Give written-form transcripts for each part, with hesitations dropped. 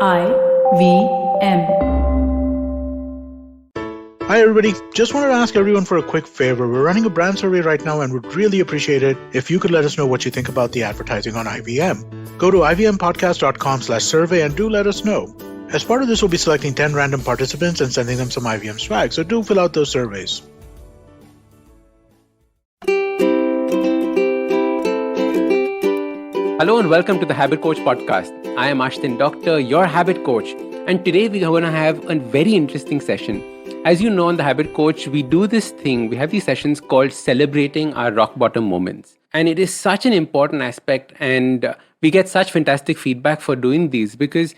IVM. Hi everybody, just wanted to ask everyone for a quick favor. We're running a brand survey right now and would really appreciate it if you could let us know what you think about the advertising on IVM. Go to ivmpodcast.com/survey and do let us know. As part of this, we'll be selecting 10 random participants and sending them some IVM swag, so do fill out those surveys. Hello and welcome to the Habit Coach podcast. I am Ashdin, Doctor, your habit coach. And today we are going to have a very interesting session. As you know, on the Habit Coach, we do this thing. We have these sessions called celebrating our rock bottom moments. And it is such an important aspect. And we get such fantastic feedback for doing these because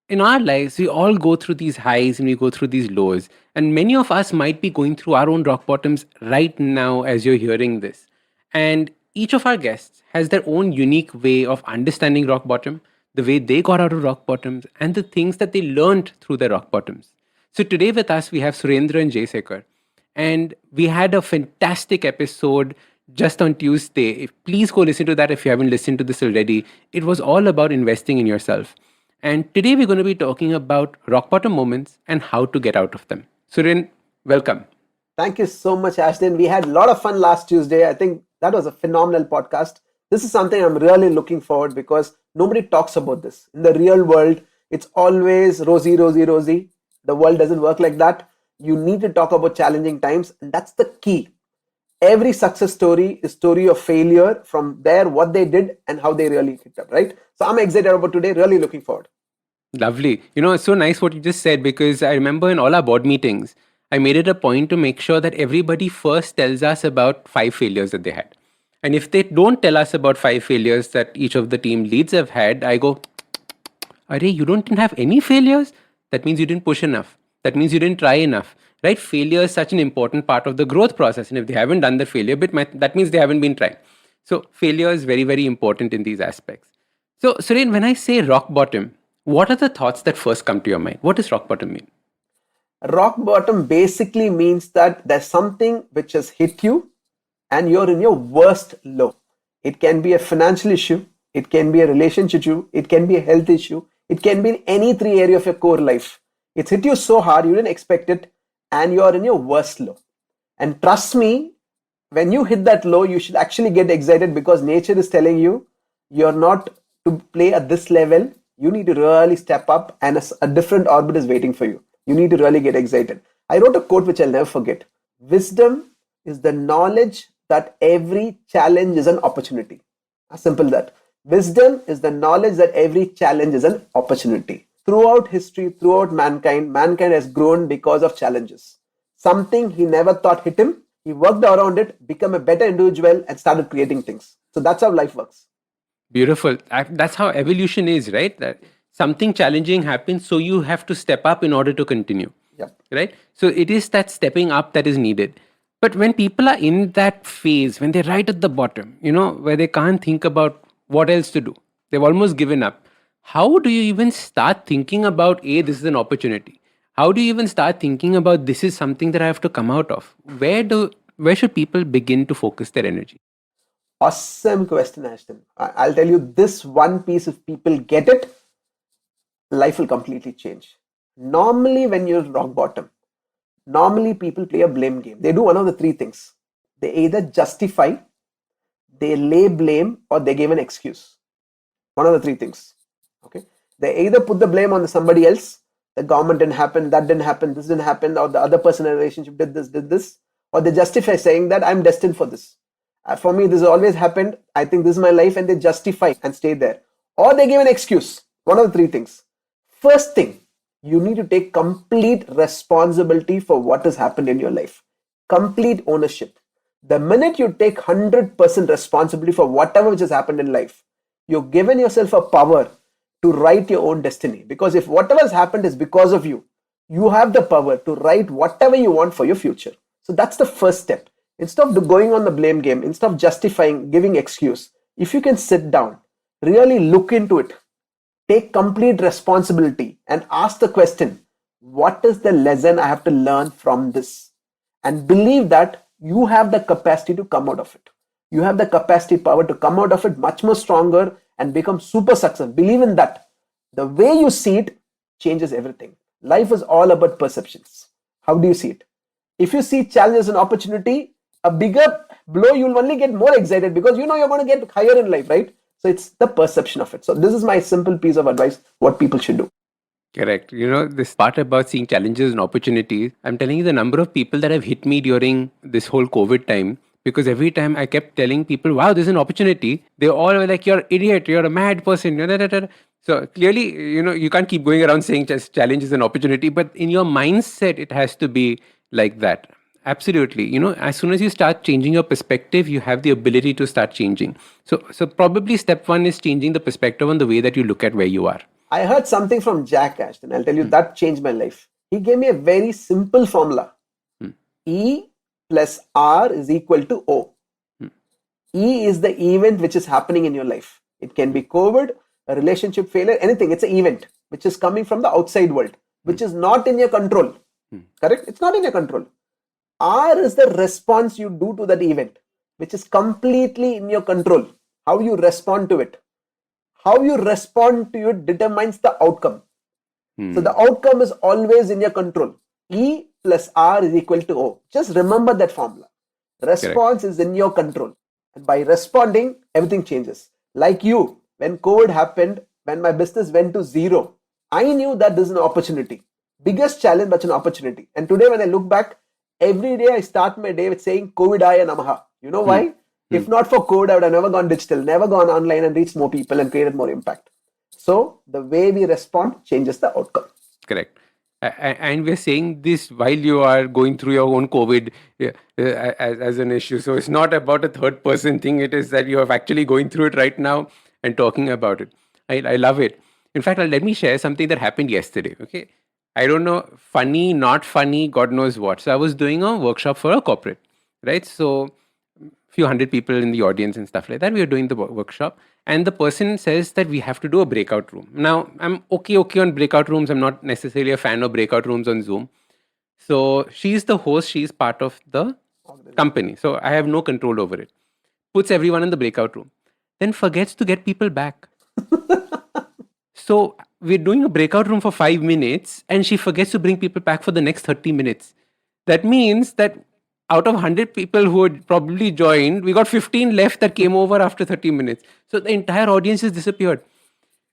in our lives, we all go through these highs and we go through these lows. And many of us might be going through our own rock bottoms right now as you're hearing this. And each of our guests has their own unique way of understanding rock bottom, the way they got out of rock bottoms, and the things that they learned through their rock bottoms. So today with us, we have Surendran Jayasekar. And we had a fantastic episode just on Tuesday. Please go listen to that if you haven't listened to this already. It was all about investing in yourself. And today we're going to be talking about rock bottom moments and how to get out of them. Suren, welcome. Thank you so much, Ashdin. We had a lot of fun last Tuesday. I think that was a phenomenal podcast. This is something I'm really looking forward because nobody talks about this. In the real world, it's always rosy, rosy, rosy. The world doesn't work like that. You need to talk about challenging times, and that's the key. Every success story is a story of failure. From there, what they did and how they really picked up, right? So I'm excited about today, really looking forward. Lovely. It's so nice what you just said because I remember in all our board meetings, I made it a point to make sure that everybody first tells us about 5 failures that they had. And if they don't tell us about 5 failures that each of the team leads have had, I go, Arey, you don't have any failures? That means you didn't push enough. That means you didn't try enough, right? Failure is such an important part of the growth process. And if they haven't done the failure bit, that means they haven't been trying. So failure is very, very important in these aspects. So Suren, when I say rock bottom, what are the thoughts that first come to your mind? What does rock bottom mean? Rock bottom basically means that there's something which has hit you and you're in your worst low. It can be a financial issue. It can be a relationship issue. It can be a health issue. It can be in any 3 areas of your core life. It's hit you so hard, you didn't expect it, and you're in your worst low. And trust me, when you hit that low, you should actually get excited because nature is telling you you're not to play at this level. You need to really step up and a different orbit is waiting for you. You need to really get excited. I wrote a quote which I'll never forget. Wisdom is the knowledge that every challenge is an opportunity. As simple as that. Wisdom is the knowledge that every challenge is an opportunity. Throughout history, throughout mankind has grown because of challenges. Something he never thought hit him, he worked around it, became a better individual and started creating things. So that's how life works. Beautiful. That's how evolution is, right? That something challenging happens, so you have to step up in order to continue. Yep. Right? So it is that stepping up that is needed. But when people are in that phase, when they're right at the bottom, where they can't think about what else to do, they've almost given up. How do you even start thinking about, this is an opportunity? How do you even start thinking about this is something that I have to come out of? Where should people begin to focus their energy? Awesome question, Ashton. I'll tell you this one piece, if people get it, life will completely change. Normally, when you're rock bottom, normally people play a blame game. They do one of the 3 things. They either justify, they lay blame, or they give an excuse. One of the 3 things. Okay. They either put the blame on somebody else. The government didn't happen, that didn't happen, this didn't happen, or the other person in a relationship did this, or they justify saying that I'm destined for this. For me, this has always happened. I think this is my life, and they justify and stay there. Or they give an excuse. One of the 3 things. First thing, you need to take complete responsibility for what has happened in your life. Complete ownership. The minute you take 100% responsibility for whatever which has happened in life, you've given yourself a power to write your own destiny. Because if whatever has happened is because of you, you have the power to write whatever you want for your future. So that's the first step. Instead of going on the blame game, instead of justifying, giving excuse, if you can sit down, really look into it, take complete responsibility and ask the question, what is the lesson I have to learn from this? And believe that you have the capacity to come out of it. You have the capacity, power to come out of it much more stronger and become super successful. Believe in that. The way you see it changes everything. Life is all about perceptions. How do you see it? If you see challenge as an opportunity, a bigger blow, you'll only get more excited because you know you're going to get higher in life, right? So it's the perception of it. So this is my simple piece of advice, what people should do. Correct. This part about seeing challenges and opportunities, I'm telling you the number of people that have hit me during this whole COVID time, because every time I kept telling people, wow, there's an opportunity, they all were like, you're an idiot, you're a mad person. Da, da, da, da. So clearly, you can't keep going around saying just challenge is an opportunity, but in your mindset, it has to be like that. Absolutely. As soon as you start changing your perspective, you have the ability to start changing. So probably step one is changing the perspective on the way that you look at where you are. I heard something from Jack Ashton. I'll tell you that changed my life. He gave me a very simple formula. E plus R is equal to O. E is the event which is happening in your life. It can be COVID, a relationship failure, anything. It's an event which is coming from the outside world, which is not in your control. Correct? It's not in your control. R is the response you do to that event, which is completely in your control. How you respond to it. How you respond to it determines the outcome. So the outcome is always in your control. E plus R is equal to O. Just remember that formula. Response is in your control. And by responding, everything changes. Like you, when COVID happened, when my business went to zero, I knew that this is an opportunity. Biggest challenge, but an opportunity. And today when I look back, every day I start my day with saying Covidaya Namaha. You know why? If not for COVID, I would have never gone digital, never gone online and reached more people and created more impact. So the way we respond changes the outcome. Correct. And we're saying this while you are going through your own COVID as an issue. So it's not about a third person thing. It is that you are actually going through it right now and talking about it. I love it. In fact, let me share something that happened yesterday. Okay. I don't know, funny, not funny, God knows what. So I was doing a workshop for a corporate, right? So few hundred people in the audience and stuff like that. We were doing the workshop, and the person says that we have to do a breakout room. Now, I'm okay on breakout rooms. I'm not necessarily a fan of breakout rooms on Zoom. So she's the host. She's part of the company. So I have no control over it. Puts everyone in the breakout room. Then forgets to get people back. So we're doing a breakout room for 5 minutes, and she forgets to bring people back for the next 30 minutes. That means that out of 100 people who had probably joined, we got 15 left that came over after 30 minutes. So the entire audience has disappeared.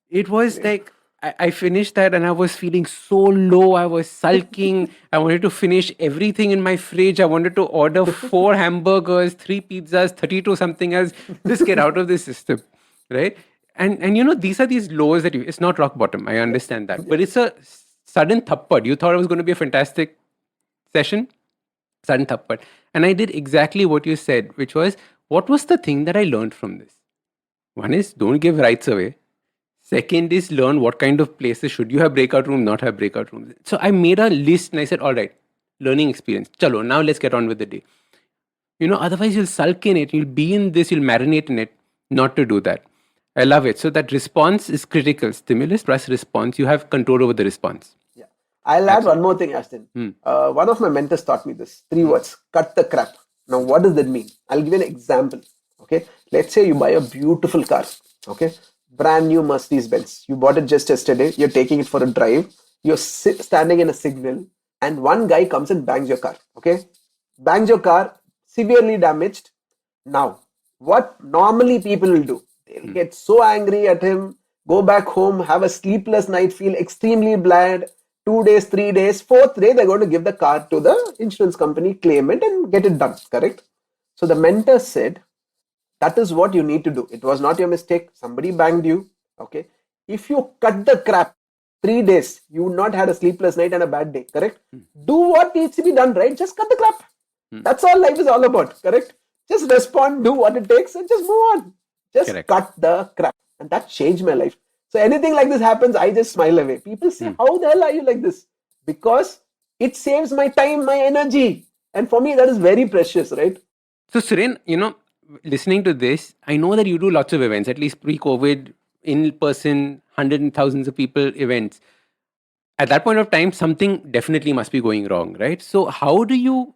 It was like, I finished that and I was feeling so low. I was sulking. I wanted to finish everything in my fridge. I wanted to order 4 hamburgers, 3 pizzas, 32 something else. Just get out of this system, right? And these are these lows that it's not rock bottom. I understand that. But it's a sudden thappad. You thought it was going to be a fantastic session? Sudden thappad. And I did exactly what you said, which was, what was the thing that I learned from this? One is, don't give rights away. Second is, learn what kind of places should you have breakout room, not have breakout rooms. So I made a list and I said, all right, learning experience. Chalo, now let's get on with the day. Otherwise you'll sulk in it. You'll be in this, you'll marinate in it. Not to do that. I love it. So that response is critical. Stimulus plus response. You have control over the response. I'll add one more thing, Ashton. One of my mentors taught me this. 3 words. Cut the crap. Now, what does that mean? I'll give you an example. Okay. Let's say you buy a beautiful car. Okay. Brand new Mercedes Benz. You bought it just yesterday. You're taking it for a drive. You're standing in a signal and one guy comes and bangs your car. Okay. Bangs your car, severely damaged. Now, what normally people will do? They'll get so angry at him, go back home, have a sleepless night, feel extremely bad. 2 days, 3 days, 4th day, they're going to give the car to the insurance company, claim it and get it done. Correct? So the mentor said, that is what you need to do. It was not your mistake. Somebody banged you. Okay. If you cut the crap 3 days, you would not had a sleepless night and a bad day. Correct? Do what needs to be done, right? Just cut the crap. That's all life is all about. Correct? Just respond, do what it takes and just move on. Just cut the crap. And that changed my life. So anything like this happens, I just smile away. People say, how the hell are you like this? Because it saves my time, my energy. And for me, that is very precious, right? So Suren, listening to this, I know that you do lots of events, at least pre-COVID, in-person, hundreds and thousands of people events. At that point of time, something definitely must be going wrong, right? So how do you,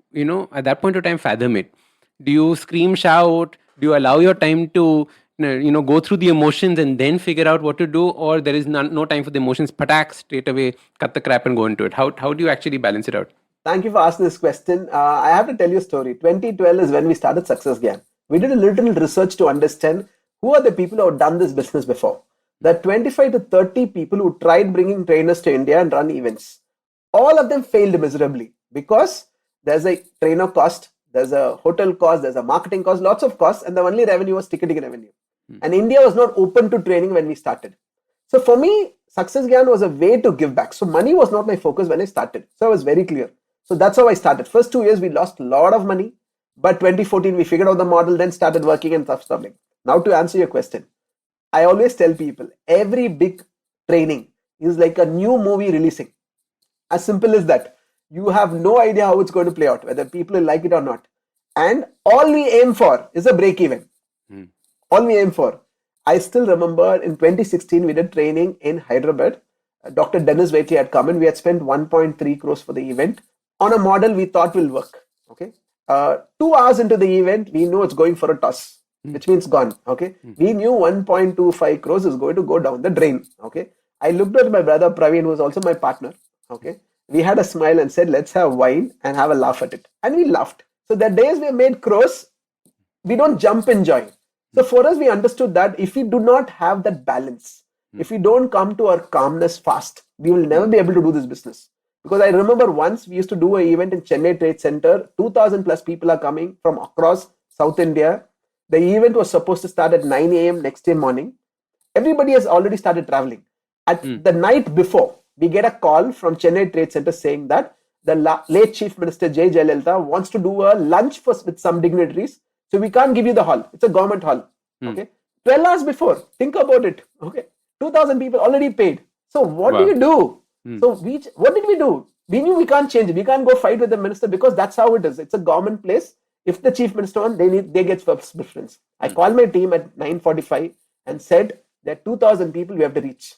at that point of time, fathom it? Do you scream, shout? Do you allow your time to, go through the emotions and then figure out what to do, or there is no time for the emotions, patak, straight away cut the crap and go into it? How do you actually balance it out? Thank you for asking this question. I have to tell you a story. 2012 is when we started Success Gyan. We did a little research to understand who are the people who have done this business before. There are 25 to 30 people who tried bringing trainers to India and run events. All of them failed miserably because there's a trainer cost, there's a hotel cost, there's a marketing cost, lots of costs, and the only revenue was ticketing revenue. And India was not open to training when we started. So for me, Success Gyan was a way to give back. So money was not my focus when I started. So I was very clear. So that's how I started. First 2 years, we lost a lot of money. But 2014, we figured out the model, then started working and stuff. Now to answer your question, I always tell people, every big training is like a new movie releasing. As simple as that. You have no idea how it's going to play out, whether people will like it or not. And all we aim for is a break even. All we aim for. I still remember in 2016, we did training in Hyderabad. Dr. Dennis Waitley had come and we had spent 1.3 crores for the event on a model we thought will work. Okay. 2 hours into the event, we know it's going for a toss, which means gone. Okay. We knew 1.25 crores is going to go down the drain. Okay. I looked at my brother Praveen, who was also my partner. Okay. We had a smile and said, let's have wine and have a laugh at it. And we laughed. So the days we made crores, we don't jump in joy. So for us, we understood that if we do not have that balance, if we don't come to our calmness fast, we will never be able to do this business. Because I remember once we used to do an event in Chennai Trade Center, 2,000 plus people are coming from across South India. The event was supposed to start at 9 a.m. next day morning. Everybody has already started traveling. At the night before, we get a call from Chennai Trade Center saying that the late Chief Minister J. Jayalalitha wants to do a lunch with some dignitaries. So we can't give you the hall. It's a government hall. Okay. 12 hours before. Think about it. Okay. 2,000 people already paid. So what do you do? So what did we do? We knew we can't change it. We can't go fight with the minister because that's how it is. It's a government place. If the chief minister wants, they get first preference. I called my team at 9:45 and said there are 2,000 people we have to reach.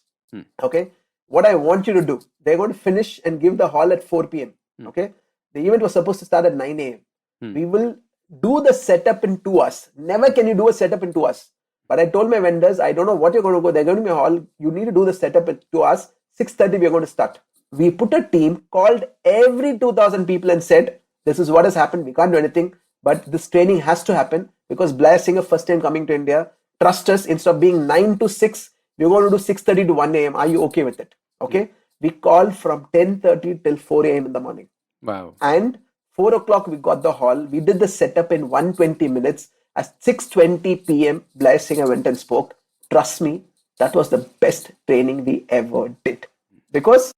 Okay. What I want you to do, they're going to finish and give the hall at 4 p.m. Okay. The event was supposed to start at 9 a.m. We will do the setup in 2 hours. Never can you do a setup in 2 hours. But I told my vendors, I don't know what you're going to go. They're going to be a hall. You need to do the setup in 2 hours. 6:30 we're going to start. We put a team, called every 2,000 people and said, this is what has happened. We can't do anything, but this training has to happen because Blair Singer first time coming to India. Trust us, instead of being 9 to 6, we're going to do 6:30 to 1 a.m. Are you okay with it? Okay. We called from 10:30 till 4 a.m. in the morning. Wow. And 4 o'clock we got the hall. We did the setup in 120 minutes. At 6:20 p.m. Blair Singer went and spoke. Trust me, that was the best training we ever did. Because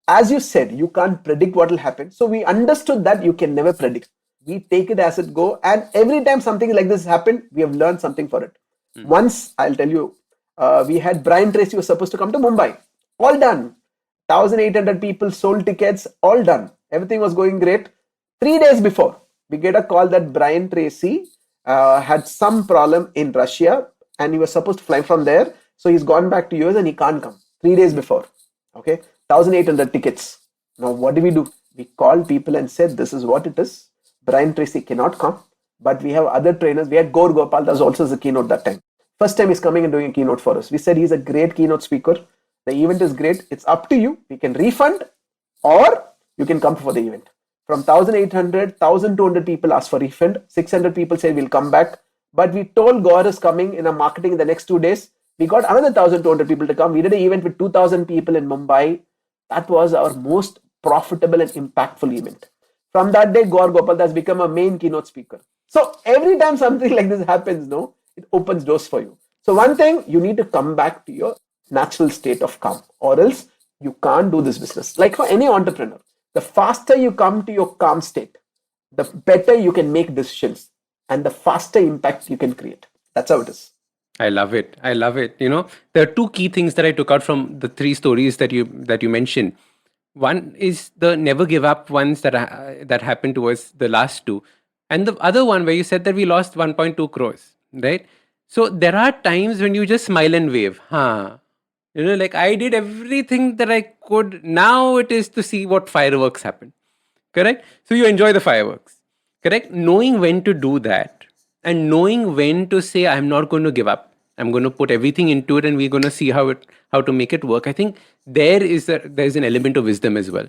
as you said, you can't predict what will happen. So we understood that you can never predict. We take it as it go. And every time something like this happened, we have learned something for it. Once, I'll tell you, we had Brian Tracy was supposed to come to Mumbai. All done. 1,800 people sold tickets, all done. Everything was going great. 3 days before, we get a call that Brian Tracy had some problem in Russia and he was supposed to fly from there. So he's gone back to US and he can't come. 3 days before. Okay. 1,800 tickets. Now what do? We called people and said, this is what it is. Brian Tracy cannot come, but we have other trainers. We had Gaur Gopal, that was also the keynote that time. First time he's coming and doing a keynote for us. We said he's a great keynote speaker. The event is great. It's up to you. We can refund or you can come for the event. From 1,800, 1,200 people asked for refund. 600 people said we'll come back. But we told Gaur is coming in a marketing in the next 2 days. We got another 1,200 people to come. We did an event with 2,000 people in Mumbai. That was our most profitable and impactful event. From that day, Gaur Gopal has become a main keynote speaker. So every time something like this happens, it opens doors for you. So one thing, you need to come back to your natural state of calm, or else you can't do this business. Like for any entrepreneur, the faster you come to your calm state, the better you can make decisions and the faster impact you can create. That's how it is. I love it. I love it. There are two key things that I took out from the three stories that you mentioned. One is the never give up ones that happened to us, the last two. And the other one where you said that we lost 1.2 crores, right? So there are times when you just smile and wave. Like I did everything that I could. Now it is to see what fireworks happen. Correct? So you enjoy the fireworks. Correct? Knowing when to do that and knowing when to say, I'm not going to give up. I'm going to put everything into it, and we're going to see how to make it work. I think there's an element of wisdom as well,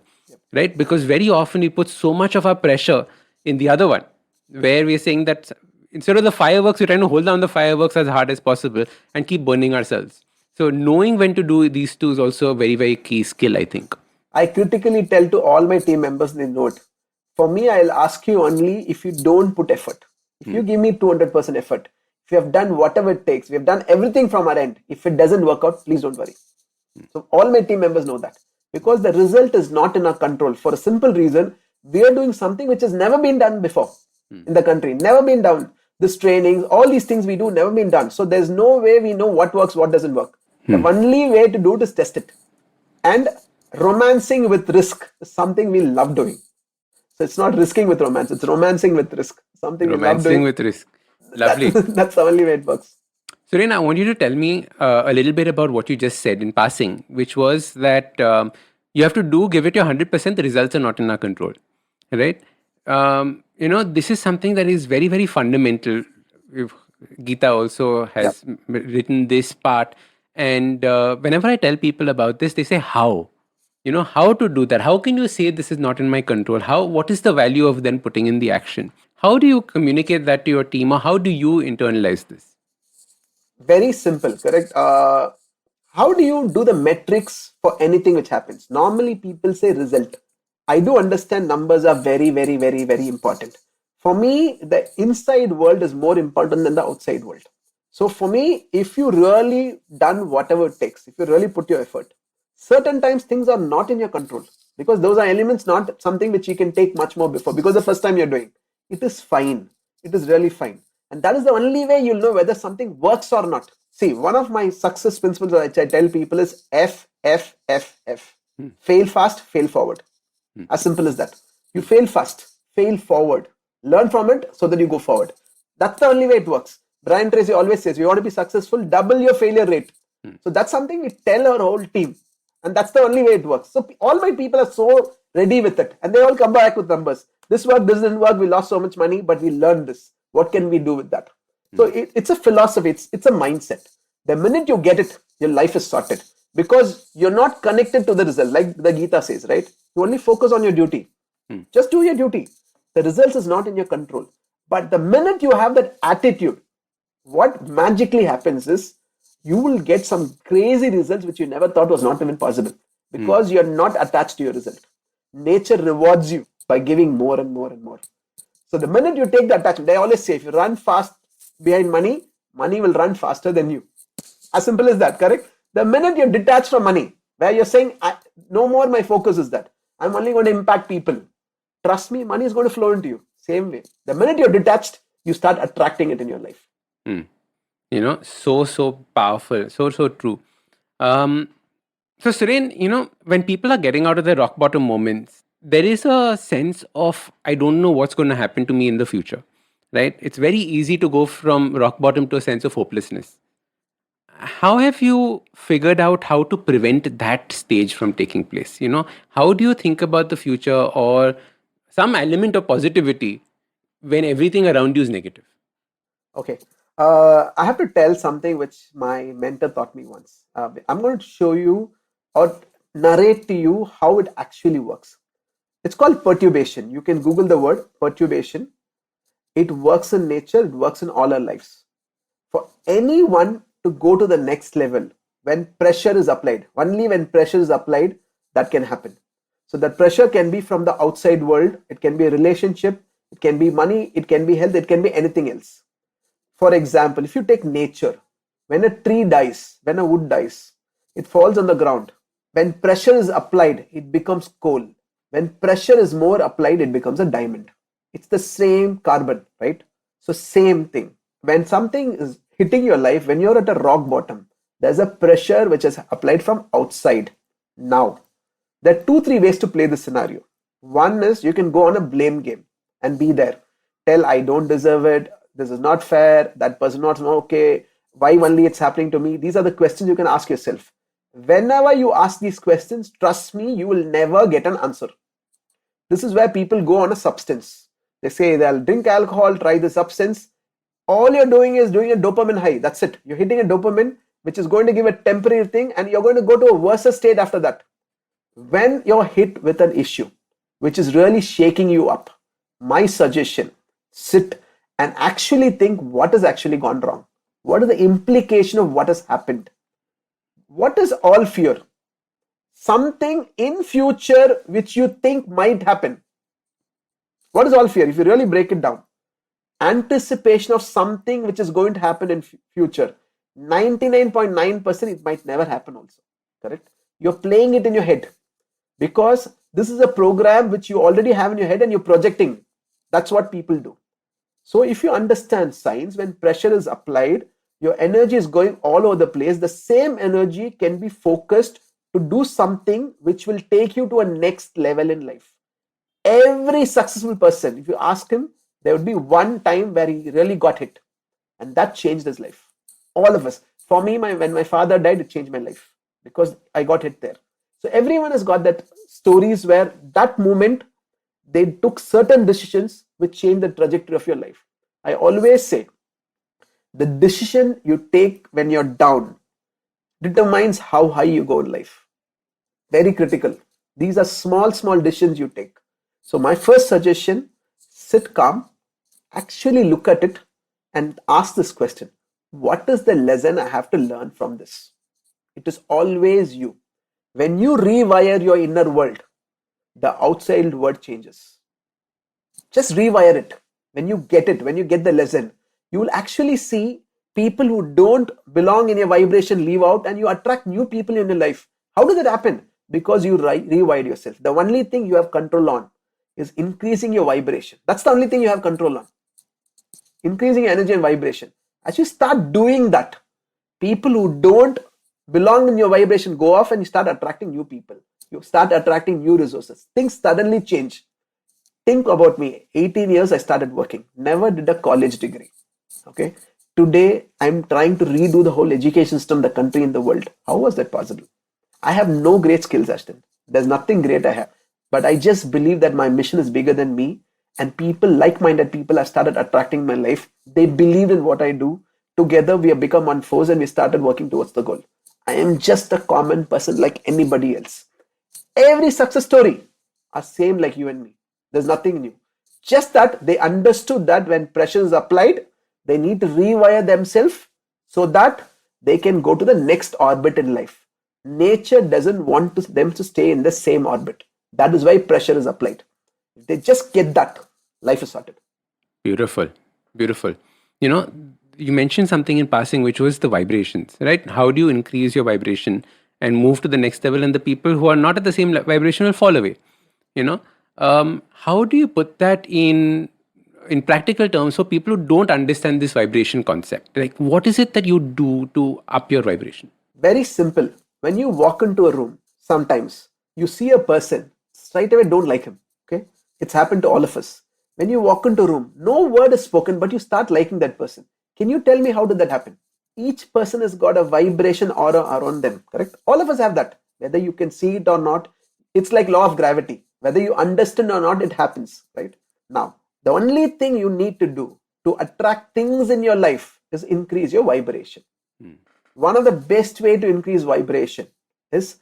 right? Because very often we put so much of our pressure in the other one, where we're saying that instead of the fireworks, we're trying to hold down the fireworks as hard as possible and keep burning ourselves. So knowing when to do these two is also a very, very key skill, I think. I critically tell to all my team members, they note, for me, I'll ask you only if you don't put effort. If you give me 200% effort, if you have done whatever it takes, we have done everything from our end. If it doesn't work out, please don't worry. So all my team members know that, because the result is not in our control, for a simple reason. We are doing something which has never been done before in the country, never been done. This trainings, all these things we do, never been done. So there's no way we know what works, what doesn't work. The only way to do it is test it. And romancing with risk is something we love doing. So it's not risking with romance, it's romancing with risk. Something we love Romancing doing. with risk. Lovely. That's the only way it works. Suren, I want you to tell me a little bit about what you just said in passing, which was that you have to give it your 100%, the results are not in our control, right? This is something that is very, very fundamental. Gita also has written this part. And whenever I tell people about this, they say, how? How to do that? How can you say this is not in my control? What is the value of then putting in the action? How do you communicate that to your team, or how do you internalize this? Very simple, correct? How do you do the metrics for anything which happens? Normally, people say result. I do understand numbers are very, very, very, very important. For me, the inside world is more important than the outside world. So for me, if you really done whatever it takes, if you really put your effort, certain times things are not in your control, because those are elements, not something which you can take much more before, because the first time you're doing it is fine. It is really fine. And that is the only way you'll know whether something works or not. See, one of my success principles that I tell people is F, F, F, F. Fail fast, fail forward. As simple as that. You fail fast, fail forward. Learn from it so that you go forward. That's the only way it works. Brian Tracy always says, you want to be successful, double your failure rate. So that's something we tell our whole team. And that's the only way it works. So all my people are so ready with it. And they all come back with numbers. This worked, this didn't work, we lost so much money, but we learned this. What can we do with that? So it's a philosophy, it's a mindset. The minute you get it, your life is sorted. Because you're not connected to the result, like the Gita says, right? You only focus on your duty. Just do your duty. The result is not in your control. But the minute you have that attitude, what magically happens is you will get some crazy results which you never thought was not even possible, because you're not attached to your result. Nature rewards you by giving more and more and more. So the minute you take the attachment, I always say, if you run fast behind money, money will run faster than you. As simple as that, correct? The minute you're detached from money, where you're saying, no more my focus is that, I'm only going to impact people. Trust me, money is going to flow into you. Same way. The minute you're detached, you start attracting it in your life. So powerful. So true. So Suren, when people are getting out of their rock bottom moments, there is a sense of, I don't know what's going to happen to me in the future, right? It's very easy to go from rock bottom to a sense of hopelessness. How have you figured out how to prevent that stage from taking place? How do you think about the future, or some element of positivity when everything around you is negative? Okay. I have to tell something which my mentor taught me once. I'm going to show you or narrate to you how it actually works. It's called perturbation. You can Google the word perturbation. It works in nature, it works in all our lives. For anyone to go to the next level, when pressure is applied, only when pressure is applied, that can happen. So that pressure can be from the outside world, it can be a relationship, it can be money, it can be health, it can be anything else. For example, if you take nature, when a tree dies, when a wood dies, it falls on the ground. When pressure is applied, it becomes coal. When pressure is more applied, it becomes a diamond. It's the same carbon, right? So same thing. When something is hitting your life, when you're at a rock bottom, there's a pressure which is applied from outside. Now, there are 2-3 ways to play this scenario. One is you can go on a blame game and be there. Tell, I don't deserve it. This is not fair. That person not okay. Why only it's happening to me? These are the questions you can ask yourself. Whenever you ask these questions, trust me, you will never get an answer. This is where people go on a substance. They say they'll drink alcohol, try the substance. All you're doing is doing a dopamine high. That's it. You're hitting a dopamine, which is going to give a temporary thing, and you're going to go to a worse state after that. When you're hit with an issue which is really shaking you up, my suggestion, sit and actually think what has actually gone wrong. What is the implication of what has happened? What is all fear? Something in future which you think might happen. What is all fear? If you really break it down, anticipation of something which is going to happen in future. 99.9% it might never happen also. Correct? You're playing it in your head because this is a program which you already have in your head and you're projecting. That's what people do. So if you understand science, when pressure is applied, your energy is going all over the place. The same energy can be focused to do something which will take you to a next level in life. Every successful person, if you ask him, there would be one time where he really got hit, and that changed his life. All of us. For me, when my father died, it changed my life because I got hit there. So everyone has got that stories where that moment they took certain decisions which changed the trajectory of your life. I always say the decision you take when you're down determines how high you go in life. Very critical. These are small decisions you take. So my first suggestion, sit calm, actually look at it and ask this question. What is the lesson I have to learn from this? It is always you. When you rewire your inner world, the outside world changes. Just rewire it. When you get the lesson, you will actually see people who don't belong in your vibration leave out and you attract new people in your life. How does that happen? Because you rewired yourself. The only thing you have control on is increasing your vibration. That's the only thing you have control on. Increasing energy and vibration. As you start doing that, people who don't belong in your vibration go off and you start attracting new people. You start attracting new resources. Things suddenly change. Think about me. 18 years I started working. Never did a college degree. Okay. Today I'm trying to redo the whole education system, the country and the world. How was that possible? I have no great skills, Ashton. There's nothing great I have. But I just believe that my mission is bigger than me, and people, like-minded people, have started attracting my life. They believe in what I do. Together we have become one force and we started working towards the goal. I am just a common person like anybody else. Every success story are same like you and me. There's nothing new. Just that they understood that when pressure is applied, they need to rewire themselves so that they can go to the next orbit in life. Nature doesn't want them to stay in the same orbit. That is why pressure is applied. If they just get that, life is sorted. Beautiful. Beautiful. You know, you mentioned something in passing, which was the vibrations, right? How do you increase your vibration and move to the next level? And the people who are not at the same vibration will fall away. You know, how do you put that in practical terms for people who don't understand this vibration concept? Like, what is it that you do to up your vibration? Very simple. When you walk into a room, sometimes you see a person, straight away don't like him. Okay, it's happened to all of us. When you walk into a room, no word is spoken, but you start liking that person. Can you tell me how did that happen? Each person has got a vibration aura around them, correct? All of us have that. Whether you can see it or not, it's like law of gravity. Whether you understand or not, it happens, right? Now, the only thing you need to do to attract things in your life is increase your vibration. One of the best way to increase vibration is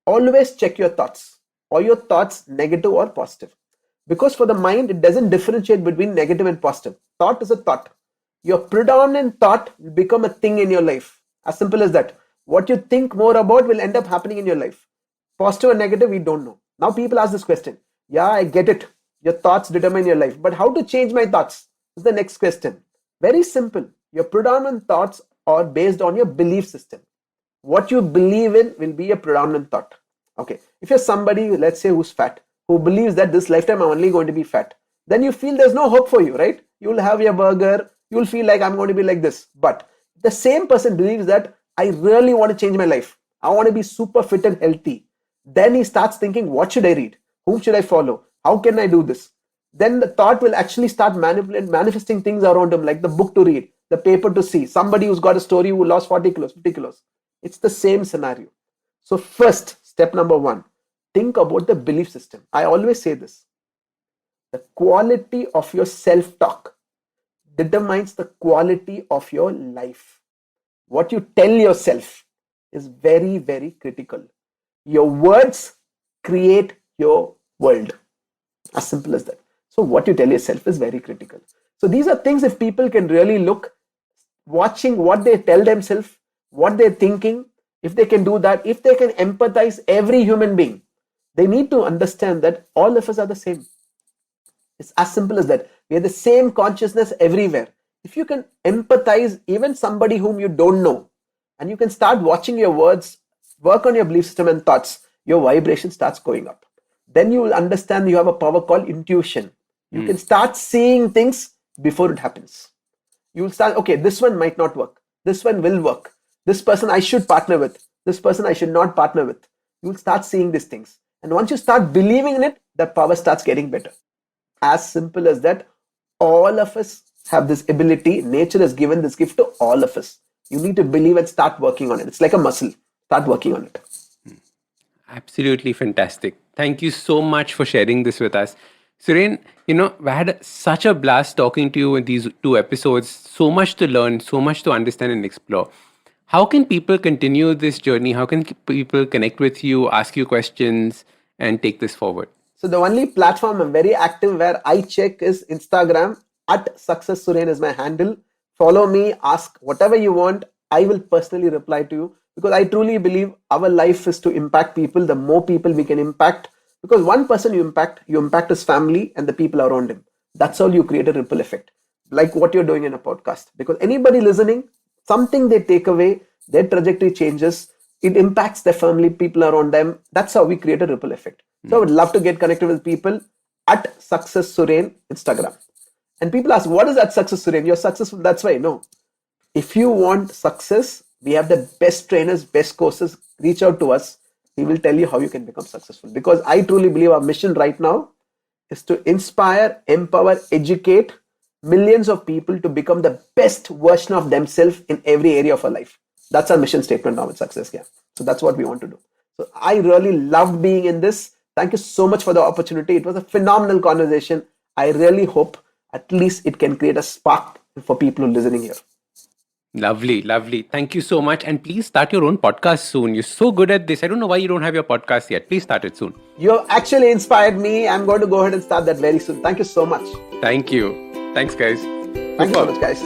always check your thoughts. Are your thoughts negative or positive? Because for the mind, it doesn't differentiate between negative and positive. Thought is a thought. Your predominant thought will become a thing in your life. As simple as that. What you think more about will end up happening in your life. Positive or negative, we don't know. Now people ask this question. Yeah, I get it. Your thoughts determine your life. But how to change my thoughts? Is the next question. Very simple. Your predominant thoughts are based on your belief system. What you believe in will be a predominant thought. Okay. If you're somebody, let's say, who's fat, who believes that this lifetime I'm only going to be fat, then you feel there's no hope for you, right? You'll have your burger, you'll feel like I'm going to be like this. But the same person believes that I really want to change my life. I want to be super fit and healthy. Then he starts thinking, what should I read? Whom should I follow? How can I do this? Then the thought will actually start manifesting things around him, like the book to read, the paper to see, somebody who's got a story who lost 40 kilos, 50 kilos. It's the same scenario. So first, step number one, think about the belief system. I always say this. The quality of your self-talk determines the quality of your life. What you tell yourself is very, very critical. Your words create your world. As simple as that. So what you tell yourself is very critical. So these are things, if people can really look, watching what they tell themselves, what they're thinking, if they can do that, if they can empathize every human being, they need to understand that all of us are the same. It's as simple as that. We have the same consciousness everywhere. If you can empathize even somebody whom you don't know, and you can start watching your words, work on your belief system and thoughts, your vibration starts going up. Then you will understand you have a power called intuition. You can start seeing things before it happens. You will start, okay, this one might not work. This one will work. This person I should partner with. This person I should not partner with. You will start seeing these things. And once you start believing in it, the power starts getting better. As simple as that. All of us have this ability. Nature has given this gift to all of us. You need to believe and start working on it. It's like a muscle. Start working on it. Absolutely fantastic. Thank you so much for sharing this with us. Suren, we had such a blast talking to you in these 2 episodes. So much to learn, so much to understand and explore. How can people continue this journey? How can people connect with you, ask you questions, and take this forward? So the only platform I'm very active where I check is Instagram. @Success Suren is my handle. Follow me, ask whatever you want. I will personally reply to you, because I truly believe our life is to impact people. The more people we can impact, because one person you impact his family and the people around him. That's how you create a ripple effect. Like what you're doing in a podcast. Because anybody listening, something they take away, their trajectory changes, it impacts their family, people around them. That's how we create a ripple effect. So I would love to get connected with people @Success Suren Instagram. And people ask, what is @Success Suren? You're successful. That's why. No. If you want success, we have the best trainers, best courses. Reach out to us. We will tell you how you can become successful. Because I truly believe our mission right now is to inspire, empower, educate millions of people to become the best version of themselves in every area of our life. That's our mission statement now with Success Gyan. So that's what we want to do. So I really loved being in this. Thank you so much for the opportunity. It was a phenomenal conversation. I really hope at least it can create a spark for people who are listening here. Lovely, lovely. Thank you so much. And please start your own podcast soon. You're so good at this. I don't know why you don't have your podcast yet. Please start it soon. You have actually inspired me. I'm going to go ahead and start that very soon. Thank you so much. Thank you. Thanks, guys. Thank you so much, guys.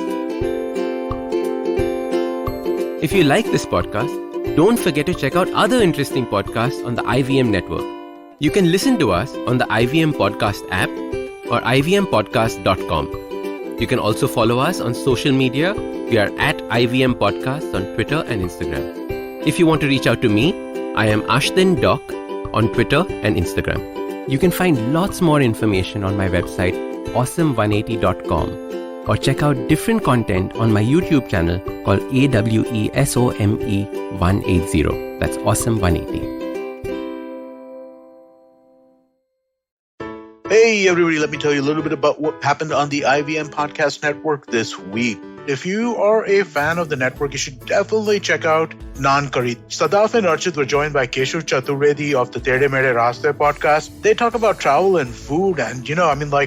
If you like this podcast, don't forget to check out other interesting podcasts on the IVM network. You can listen to us on the IVM Podcast app or ivmpodcast.com. You can also follow us on social media. We are @IVM Podcasts on Twitter and Instagram. If you want to reach out to me, I am Ashdin Doc on Twitter and Instagram. You can find lots more information on my website, awesome180.com, or check out different content on my YouTube channel called AWESOME180. That's Awesome180. Hey, everybody, let me tell you a little bit about what happened on the IVM Podcast Network this week. If you are a fan of the network, you should definitely check out Naan Curry. Sadaf and Archit were joined by Keshav Chaturvedi of the Tere Mere Raste podcast. They talk about travel and food and,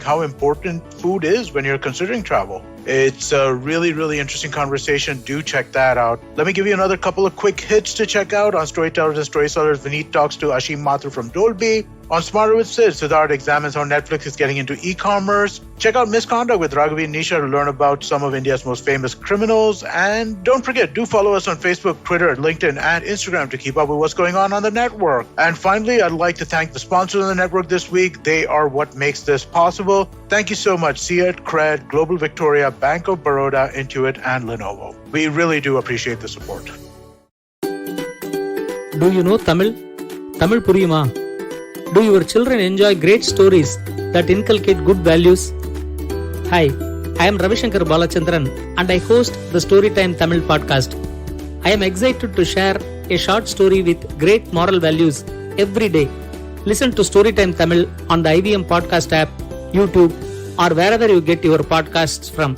how important food is when you're considering travel. It's a really, really interesting conversation. Do check that out. Let me give you another couple of quick hits to check out. On Storytellers and Storysellers, Vineet talks to Ashim Mathur from Dolby. On Smarter with Sid, Siddharth examines how Netflix is getting into e-commerce. Check out Misconduct with Raghavi and Nisha to learn about some of India's most famous criminals. And don't forget, do follow us on Facebook, Twitter, LinkedIn, and Instagram to keep up with what's going on the network. And finally, I'd like to thank the sponsors of the network this week. They are what makes this possible. Thank you so much, Seat, Cred, Global Victoria, Bank of Baroda, Intuit, and Lenovo. We really do appreciate the support. Do you know Tamil? Tamil Puriyuma? Do your children enjoy great stories that inculcate good values? Hi, I am Ravishankar Balachandran and I host the Storytime Tamil podcast. I am excited to share a short story with great moral values every day. Listen to Storytime Tamil on the IVM podcast app, YouTube, or wherever you get your podcasts from.